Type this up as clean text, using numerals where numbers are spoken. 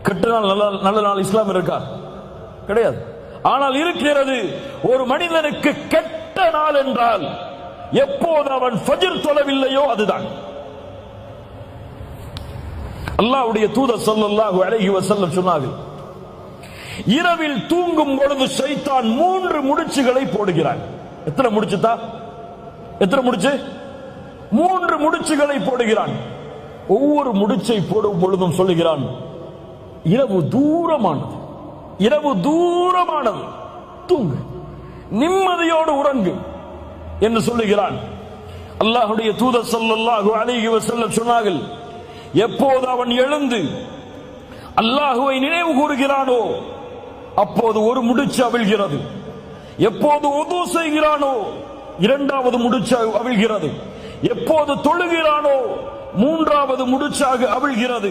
கெட்ட நாள் நல்ல நாள் இஸ்லாம் இருக்கா? கிடையாது. ஆனால் இருக்கிறது, ஒரு மனிதனுக்கு கெட்ட நாள் என்றால் எப்போது அவன் ஃபஜ்ர் தொழவில்லையோ அதுதான். அல்லாஹ்வுடைய தூதர் ஸல்லல்லாஹு அலைஹி வஸல்லம் சொன்னார்கள், இரவில் தூங்கும் பொழுது ஷைத்தான் 3 முடிச்சுகளை போடுகிறான். எத்தனை முடிச்சுதா? எத்தனை முடிச்சு? 3 முடிச்சுகளை போடுகிறான். ஒவ்வொரு முடிச்சை போடும் பொழுதும் சொல்லுகிறான், இரவு தூரமானது, இரவு தூரமானது, தூங்கு, நிம்மதியோடு உறங்கு என்று சொல்லுகிறான். அல்லாஹ்வுடைய தூதர் ஸல்லல்லாஹு அலைஹி வஸல்லம் சொன்னார்கள், எப்போது அவன் எழுந்து அல்லாஹ்வை நினைவு கூறுகிறானோ அப்போது ஒரு முடிச்சு அவிழ்கிறது. எப்போது உது செய்கிறானோ 2வது முடிச்சு அவிழ்கிறது. எப்போது தொழுகிறானோ 3வது முடிச்சாக அவிழ்கிறது.